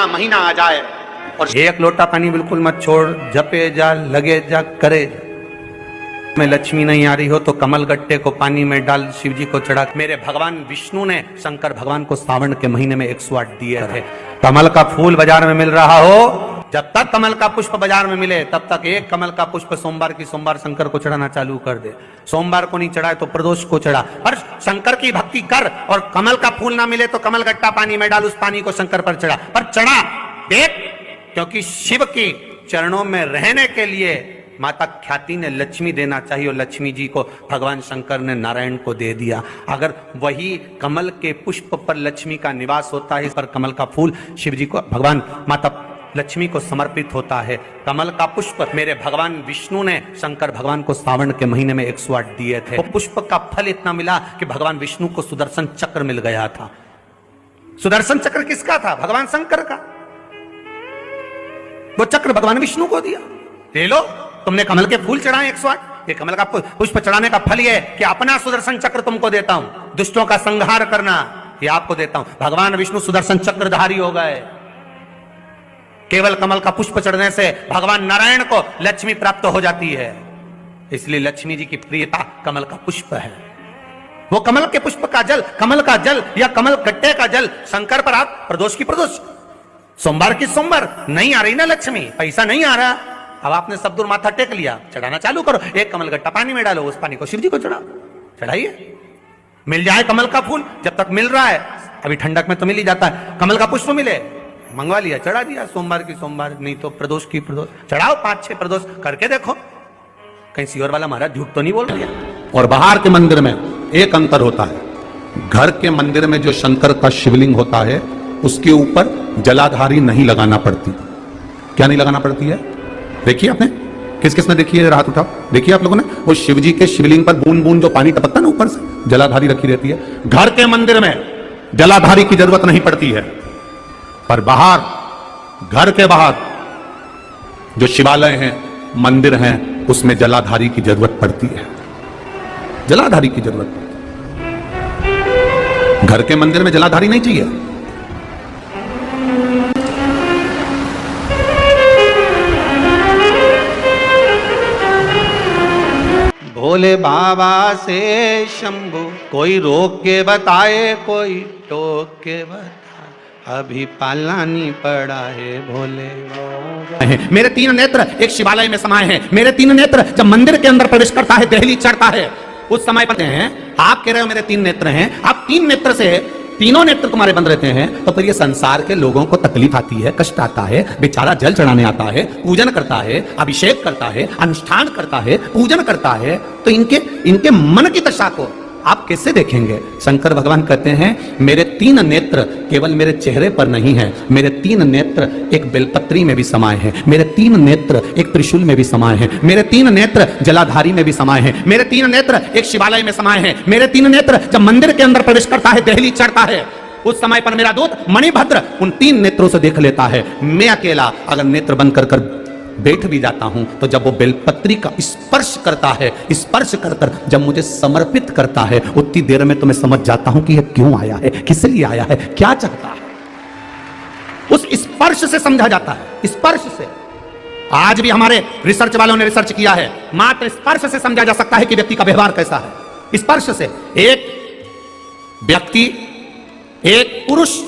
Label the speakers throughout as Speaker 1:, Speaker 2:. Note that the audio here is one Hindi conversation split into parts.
Speaker 1: महीना आ जाए और
Speaker 2: एक लोटा पानी बिल्कुल मत छोड़, जपे जा लगे जा करे जा। में लक्ष्मी नहीं आ रही हो तो कमल गट्टे को पानी में डाल शिव जी को चढ़ा। मेरे भगवान विष्णु ने शंकर भगवान को सावन के महीने में 108 दिए थे। कमल का फूल बाजार में मिल रहा हो, जब तक कमल का पुष्प बाजार में मिले तब तक एक कमल का पुष्प सोमवार की सोमवार शंकर को चढ़ाना चालू कर दे। सोमवार को नहीं चढ़ाए तो प्रदोष को चढ़ा, पर शंकर की भक्ति कर। और कमल का फूल ना मिले तो कमल गट्टा पानी में डाल, उस पानी को शंकर पर चढ़ा, पर चढ़ा देख, क्योंकि शिव की चरणों में रहने के लिए माता ख्याति ने लक्ष्मी देना चाहिए और लक्ष्मी जी को भगवान शंकर ने नारायण को दे दिया। अगर वही कमल के पुष्प पर लक्ष्मी का निवास होता है, पर कमल का फूल शिव जी को भगवान माता लक्ष्मी को समर्पित होता है। कमल का पुष्प मेरे भगवान विष्णु ने शंकर भगवान को सावन के महीने में 108 दिए थे। पुष्प का फल इतना मिला कि भगवान विष्णु को सुदर्शन चक्र मिल गया था। सुदर्शन चक्र किसका था? भगवान शंकर का। वो चक्र भगवान विष्णु को दिया। ले लो, तुमने कमल के फूल चढ़ाए 108, ये कमल का पुष्प चढ़ाने का फल ये कि अपना सुदर्शन चक्र तुमको देता हूं, दुष्टों का संहार करना ये आपको देता हूं। भगवान विष्णु सुदर्शन चक्रधारी हो गए। केवल कमल का पुष्प चढ़ने से भगवान नारायण को लक्ष्मी प्राप्त हो जाती है। इसलिए लक्ष्मी जी की प्रियता कमल का पुष्प है। वो कमल के पुष्प का जल, कमल का जल या कमल गट्टे का जल शंकर पर आप प्रदोष की प्रदोष, सोमवार की सोमवार नहीं आ रही ना लक्ष्मी, पैसा नहीं आ रहा, अब आपने सब दूर माथा टेक लिया, चढ़ाना चालू करो। एक कमल गट्टा पानी में डालो, उस पानी को शिव जी को चढ़ाओ, चढ़ाइए। मिल जाए कमल का फूल, जब तक मिल रहा है, अभी ठंडक में तो मिल ही जाता है, कमल का पुष्प मिले मंगवा लिया, चढ़ा दिया। सोमवार की सोमवार, नहीं तो प्रदोष की प्रदोष चढ़ाओ, 5-6 प्रदोष करके देखो, कहीं सीवर वाला महाराज झूठ तो नहीं बोल रहा।
Speaker 3: और बाहर के मंदिर में एक अंतर होता है। घर के मंदिर में जो शंकर का शिवलिंग होता है उसके ऊपर जलाधारी नहीं लगाना पड़ती। क्या नहीं लगाना पड़ती है? देखिए आपने, किस किस ने देखी है? हाथ उठाओ, देखिए आप लोगों ने। वो शिव जी के शिवलिंग पर बूंद बूंद जो पानी टपकता है ना ऊपर से, जलाधारी रखी रहती है। घर के मंदिर में जलाधारी की जरूरत नहीं पड़ती है, पर बाहर, घर के बाहर जो शिवालय हैं, मंदिर हैं, उसमें जलाधारी की जरूरत पड़ती है। जलाधारी की जरूरत पड़ती है। घर के मंदिर में जलाधारी नहीं चाहिए।
Speaker 2: भोले बाबा से शंभू, कोई रोक के बताए, कोई टोक के बताए, अभी पालानी पड़ा है भोले।
Speaker 3: मेरे 3 नेत्र एक शिवालय में समाये हैं। मेरे 3 नेत्र जब मंदिर के अंदर प्रवेश करता है, देहली चढ़ता है, उस समय पर हैं। आप कह रहे हो मेरे 3 नेत्र हैं, आप 3 नेत्र से, तीनों नेत्र तुम्हारे बंद रहते हैं, तो फिर ये संसार के लोगों को तकलीफ आती है, कष्ट आता है। बेचारा जल चढ़ाने आता है, पूजन करता है, अभिषेक करता है, अनुष्ठान करता है, पूजन करता है, तो इनके मन की दशा को आप कैसे देखेंगे? शंकर भगवान कहते हैं मेरे 3 नेत्र केवल मेरे चेहरे पर नहीं है, मेरे 3 नेत्र एक बेलपत्री में भी समाये हैं, मेरे 3 नेत्र एक त्रिशूल में भी समाये हैं, मेरे 3 नेत्र जलाधारी में भी समाये हैं, मेरे 3 नेत्र एक शिवालय में समाये हैं, मेरे 3 नेत्र जब मंदिर के अंदर प्रवेश करता है, देहली चढ़ता है, उस समय पर मेरा दूत मणिभद्र उन 3 नेत्रों से देख लेता है। मैं अकेला अगर नेत्र बंद कर बैठ भी जाता हूं, तो जब वो बेलपत्री का स्पर्श करता है, स्पर्श कर जब मुझे समर्पित करता है, उतनी देर में तो मैं समझ जाता हूं कि यह क्यों आया है, किस लिए आया है, क्या चाहता है। उस स्पर्श से समझा जाता है, स्पर्श से। आज भी हमारे रिसर्च वालों ने रिसर्च किया है, मात्र स्पर्श से समझा जा सकता है कि व्यक्ति का व्यवहार कैसा है। स्पर्श से एक व्यक्ति, एक पुरुष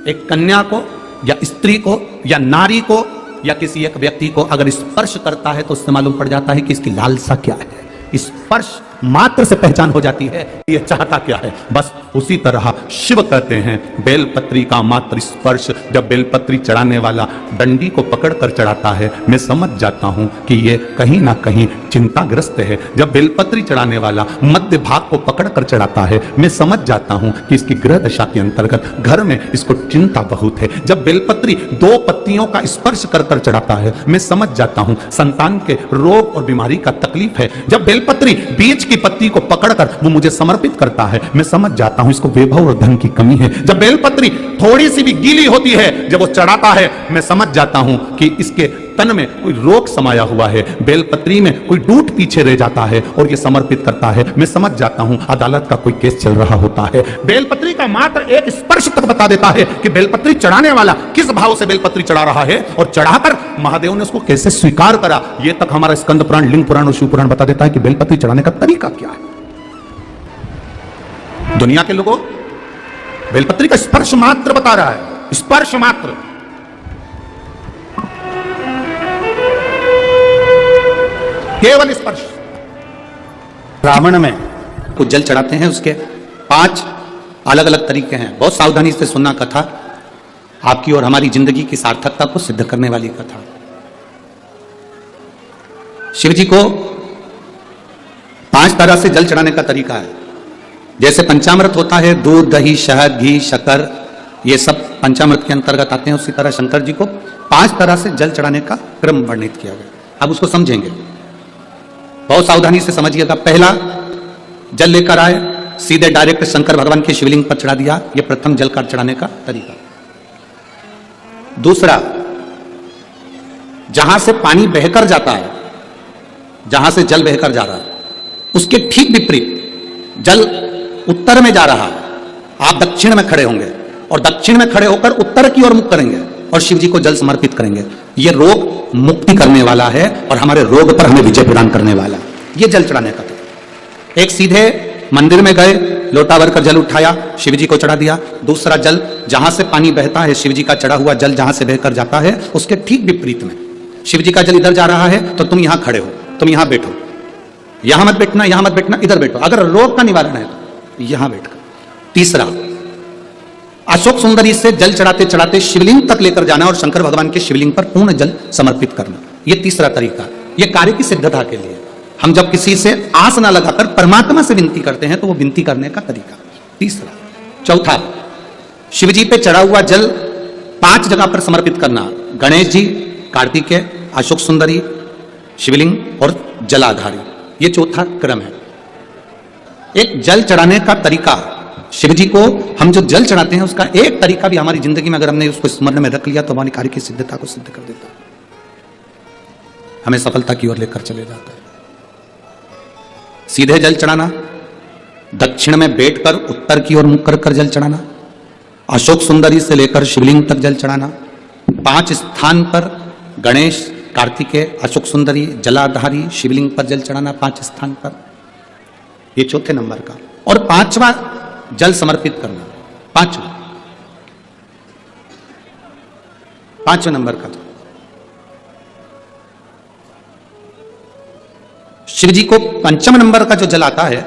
Speaker 3: एक कन्या को या स्त्री को या नारी को या किसी एक व्यक्ति को अगर स्पर्श करता है तो उससे मालूम पड़ जाता है कि इसकी लालसा क्या है। स्पर्श मात्र से पहचान हो जाती है ये चाहता क्या है। बस उसी तरह शिव कहते हैं बेलपत्री का मात्र स्पर्श, जब बेलपत्री चढ़ाने वाला डंडी को पकड़कर चढ़ाता है, मैं समझ जाता हूं कि ये कहीं ना कहीं चिंताग्रस्त है। जब बेलपत्री चढ़ाने वाला मध्य भाग को पकड़कर चढ़ाता है, मैं समझ जाता हूं कि इसकी ग्रह दशा के अंतर्गत घर में इसको चिंता बहुत है। जब बेलपत्री 2 पत्तियों का स्पर्श कर चढ़ाता है, मैं समझ जाता हूं संतान के रोग और बीमारी का तकलीफ है। जब बेलपत्री बीच की पत्ती को पकड़कर वो मुझे समर्पित करता है, मैं समझ जाता हूं इसको वैभव और धन की कमी है। जब बेलपत्री थोड़ी सी भी गीली होती है, जब वो चढ़ाता है, मैं समझ जाता हूं कि इसके तन में कोई रोग समाया हुआ है, बेलपत्री में कोई डूट पीछे रह जाता है और ये समर्पित करता है। मैं समझ जाता हूं अदालत का कोई केस चल रहा होता है। बेलपत्री का मात्र एक स्पर्श तक बता देता है कि बेलपत्री चढ़ाने वाला किस भाव से बेलपत्री चढ़ा रहा है और चढ़ाकर महादेव ने उसको कैसे स्वीकार करा। यह तक हमारा स्कंद पुराण, लिंग पुराण और शिव पुराण बता देता है कि बेलपत्री चढ़ाने का तरीका क्या है। दुनिया के लोगों बेलपत्री का स्पर्श मात्र बता रहा है, स्पर्श मात्र। केवल स्पर्श।
Speaker 1: ब्राह्मण में कुछ जल चढ़ाते हैं, उसके 5 अलग अलग तरीके हैं। बहुत सावधानी से सुनना कथा, आपकी और हमारी जिंदगी की सार्थकता को सिद्ध करने वाली कथा। शिव जी को 5 तरह से जल चढ़ाने का तरीका है। जैसे पंचामृत होता है, दूध, दही, शहद, घी, शक्कर, ये सब पंचामृत के अंतर्गत आते हैं। उसी तरह शंकर जी को 5 तरह से जल चढ़ाने का क्रम वर्णित किया गया। अब उसको समझेंगे, बहुत सावधानी से समझिएगा। पहला, जल लेकर आए, सीधे डायरेक्ट शंकर भगवान के शिवलिंग पर चढ़ा दिया। यह प्रथम जल का चढ़ाने का तरीका। दूसरा, जहां से पानी बहकर जाता है, जहां से जल बहकर जा रहा है, उसके ठीक विपरीत जल उत्तर में जा रहा है। आप दक्षिण में खड़े होंगे और दक्षिण में खड़े होकर उत्तर की ओर मुख करेंगे और शिव जी को जल समर्पित करेंगे। यह रोग मुक्ति करने वाला है और हमारे रोग पर हमें विजय प्रदान करने वाला है। यह जल चढ़ाने का था। एक, सीधे मंदिर में गए, लोटा भर कर जल उठाया, शिव जी को चढ़ा दिया। दूसरा, जल जहां से पानी बहता है, शिव जी का चढ़ा हुआ जल जहां से बहकर जाता है, उसके ठीक विपरीत में शिव जी का जल इधर जा रहा है तो तुम यहां खड़े हो, तुम यहां बैठो, यहां मत बैठना, यहां मत बैठना, इधर बैठो। अगर रोग का निवारण है तो यहां बैठकर। तीसरा, अशोक सुंदरी से जल चढ़ाते चढ़ाते शिवलिंग तक लेकर जाना और शंकर भगवान के शिवलिंग पर पूर्ण जल समर्पित करना। यह तीसरा तरीका। यह कार्य की सिद्धता के लिए। हम जब किसी से आस ना लगाकर परमात्मा से विनती करते हैं तो वो विनती करने का तरीका। तीसरा। चौथा, शिव जी पे चढ़ा हुआ जल 5 जगह पर समर्पित करना। गणेश जी, कार्तिकेय, अशोक सुंदरी, शिवलिंग और जलाधारी। ये चौथा क्रम है। एक जल चढ़ाने का तरीका, शिव जी को हम जो जल चढ़ाते हैं उसका एक तरीका भी हमारी जिंदगी में अगर हमने उसको स्मरण में रख लिया तो हमारी कार्य की सिद्धता को सिद्ध कर देता है, हमें सफलता की ओर लेकर चले जाता है। सीधे जल चढ़ाना, दक्षिण में बैठकर उत्तर की ओर मुख कर जल चढ़ाना, अशोक सुंदरी से लेकर शिवलिंग तक जल चढ़ाना, 5 स्थान पर गणेश, कार्तिकेय, अशोक सुंदरी, जलाधारी, शिवलिंग पर जल चढ़ाना 5 स्थान पर। ये चौथे नंबर का। और 5वां जल समर्पित करना, 5वें नंबर का। शिव जी को 5वें नंबर का जो जल आता है,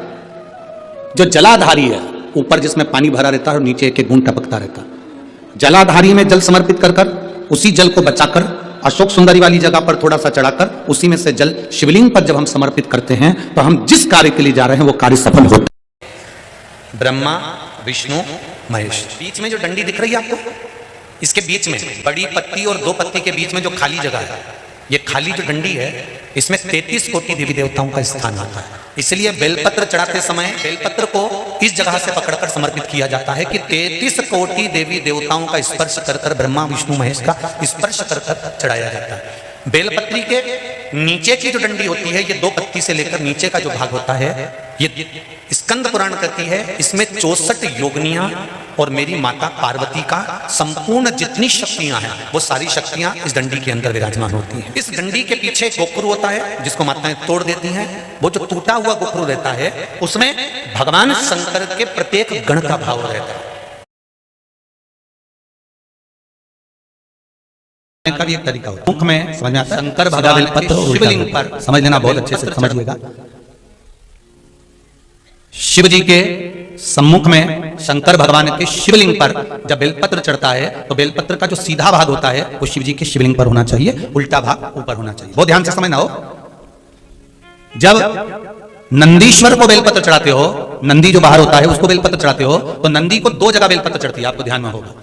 Speaker 1: जो जलाधारी है, ऊपर जिसमें पानी भरा रहता है और नीचे एक एक बूंद टपकता रहता है, जलाधारी में जल समर्पित कर उसी जल को बचाकर अशोक सुंदरी वाली जगह पर थोड़ा सा चढ़ाकर उसी में से जल शिवलिंग पर जब हम समर्पित करते हैं तो हम जिस कार्य के लिए जा रहे हैं वो कार्य सफल होता है। ब्रह्मा, विष्णु, महेश। बीच में जो डंडी दिख रही है आपको, इसके बीच में बड़ी पत्ती और 2 पत्ती के बीच में जो खाली जगह है, ये खाली जो डंडी है, इसमें 33 कोटि देवी देवताओं का स्थान आता है। इसलिए बेलपत्र चढ़ाते समय बेलपत्र को इस जगह से पकड़कर समर्पित किया जाता है कि 33 कोटि देवी देवताओं का स्पर्श कर ब्रह्मा, विष्णु, महेश का स्पर्श कर चढ़ाया जाता है। बेलपत्री के नीचे की जो डंडी होती है, ये 2 पत्ती से लेकर नीचे का जो भाग होता है, ये स्कंद पुराण कहती है, इसमें 64 योगनियां और मेरी माता पार्वती का संपूर्ण जितनी शक्तियां हैं वो सारी शक्तियां इस डंडी के अंदर विराजमान होती हैं। इस डंडी के पीछे गोखरू होता है जिसको माताएं तोड़ देती हैं। वो जो टूटा हुआ गोखरू रहता है उसमें भगवान शंकर के प्रत्येक गण का भाव रहता है। का भी एक तरीका होता है, मुख में समझ में आता है। शंकर भगवान के शिवलिंग पर समझ लेना, बहुत अच्छे से समझिएगा। शिव जी के सम्मुख में शंकर भगवान के शिवलिंग पर जब बेलपत्र चढ़ता है तो बेलपत्र का जो सीधा भाग होता है वो शिव जी के शिवलिंग पर होना चाहिए, उल्टा भाग ऊपर होना चाहिए। बहुत ध्यान से समझना हो। जब नंदीश्वर को बेलपत्र चढ़ाते हो, नंदी जो बाहर होता है उसको बेलपत्र चढ़ाते हो तो नंदी को 2 जगह बेलपत्र चढ़ती है, आपको ध्यान में होगा।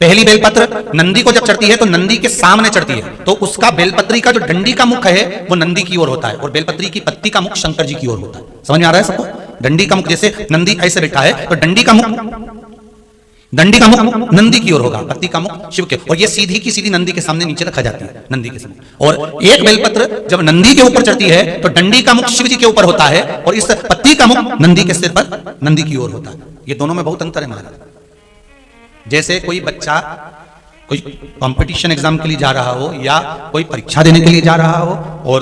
Speaker 1: पहली बेलपत्र नंदी को जब चढ़ती है तो नंदी के सामने चढ़ती है, तो उसका बेलपत्री का जो डंडी का मुख है वो नंदी की ओर होता है और बेलपत्री की पत्ती का मुख शंकर जी की ओर होता है। समझ में आ रहा है सबको? डंडी का मुख, जैसे नंदी ऐसे बैठा है तो डंडी का मुख नंदी की ओर होगा, पत्ती का मुख शिव के, और ये सीधी की सीधी नंदी के सामने नीचे रखा जाती है, नंदी के सामने। और एक बेलपत्र जब नंदी के ऊपर चढ़ती है तो डंडी का मुख शिव जी के ऊपर होता है और इस पत्ती का मुख नंदी के सिर पर नंदी की ओर होता है। ये दोनों में बहुत अंतर है महाराज। जैसे कोई बच्चा कोई कंपटीशन एग्जाम के लिए जा रहा हो या कोई परीक्षा देने के लिए जा रहा हो और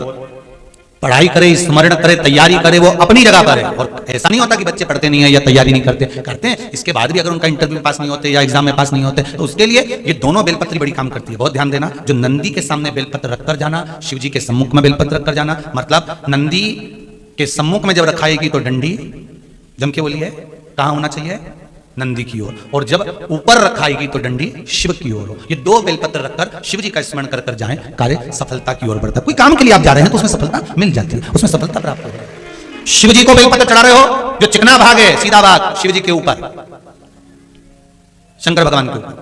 Speaker 1: पढ़ाई करे, स्मरण करे, तैयारी करे, वो अपनी जगह पर है। और ऐसा नहीं होता कि बच्चे पढ़ते नहीं है या तैयारी नहीं करते हैं, इसके बाद भी अगर उनका इंटरव्यू में पास नहीं होते या एग्जाम में पास नहीं होते तो उसके लिए ये दोनों बेलपत्री बड़ी काम करती है। बहुत ध्यान देना, जो नंदी के सामने बेलपत्र रखकर जाना, शिव जी के सम्मुख में बेलपत्र रखकर जाना, मतलब नंदी के सम्मुख में जब रखाएगी तो डंडी जम के बोलिए कहाँ होना चाहिए, नंदी की ओर, और जब ऊपर रखाएगी तो डंडी शिव की ओर हो। ये दो बेलपत्र रखकर शिव जी का स्मरण कर कर जाएं, कार्य सफलता की ओर बढ़ता है। कोई काम के लिए आप जा रहे हैं तो उसमें सफलता मिल जाती है, उसमें सफलता प्राप्त हो रही है। शिव जी को बेलपत्र चढ़ा रहे हो, जो चिकना भाग है सीधा भाग शिव जी के ऊपर, शंकर भगवान के ऊपर।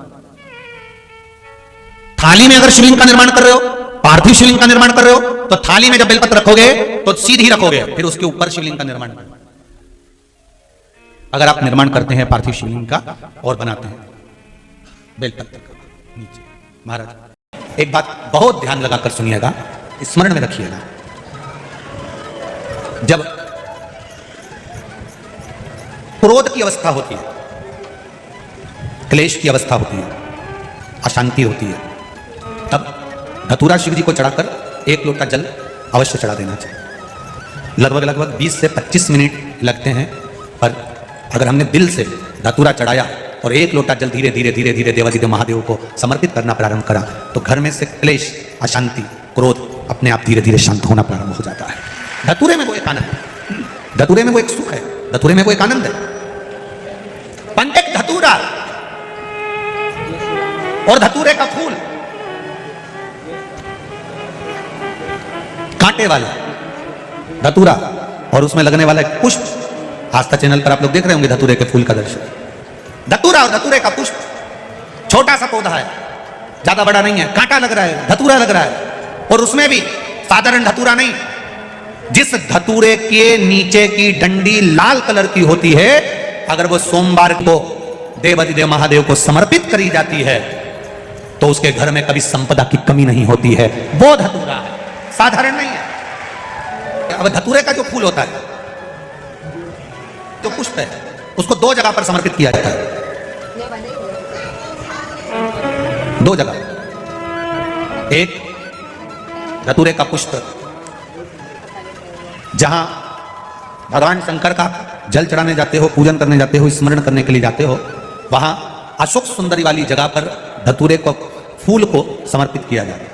Speaker 1: थाली में अगर शिवलिंग का निर्माण कर रहे हो, पार्थिव शिवलिंग का निर्माण कर रहे हो, तो थाली में जब बेलपत्र रखोगे तो सीधी रखोगे, फिर उसके ऊपर शिवलिंग का निर्माण करोगे। अगर आप निर्माण करते हैं पार्थिव शिवलिंग का और बनाते हैं बेलपत्र का नीचे, महाराज एक बात बहुत ध्यान लगाकर सुनिएगा, स्मरण में रखिएगा। जब क्रोध की अवस्था होती है, क्लेश की अवस्था होती है, अशांति होती है, तब धतूरा शिव जी को चढ़ाकर 1 लोटा जल अवश्य चढ़ा देना चाहिए। लगभग 20 से 25 मिनट लगते हैं, पर अगर हमने दिल से धतूरा चढ़ाया और 1 लोटा जल धीरे धीरे धीरे धीरे देवादिदेव महादेव को समर्पित करना प्रारंभ करा तो घर में से क्लेश, अशांति, क्रोध अपने आप धीरे धीरे शांत होना प्रारंभ हो जाता है। धतूरे में वो एक आनंद है, धतूरे में वो एक सुख है, धतूरे में वो एक आनंद है। पंडित धतूरा और धतूरे का फूल, कांटे वाला धतूरा और उसमें लगने वाला एक पुष्प, आस्था चैनल पर आप लोग देख रहे होंगे धतूरे के फूल का दर्शन। धतूरा और धतूरे का पुष्प, छोटा सा पौधा है, ज्यादा बड़ा नहीं है, कांटा लग रहा है, धतूरा लग रहा है, और उसमें भी साधारण धतूरा नहीं, जिस धतूरे के नीचे की डंडी लाल कलर की होती है, अगर वो सोमवार को देवादिदेव महादेव को समर्पित करी जाती है तो उसके घर में कभी संपदा की कमी नहीं होती है। वो धतूरा है, साधारण नहीं है। अब धतूरे का जो फूल होता है, जो पुष्प है, उसको 2 जगह पर समर्पित किया जाता है, 2 जगह। एक धतूरे का पुष्प जहां भगवान शंकर का जल चढ़ाने जाते हो, पूजन करने जाते हो, स्मरण करने के लिए जाते हो, वहां अशोक सुंदरी वाली जगह पर धतूरे को फूल को समर्पित किया जाता है।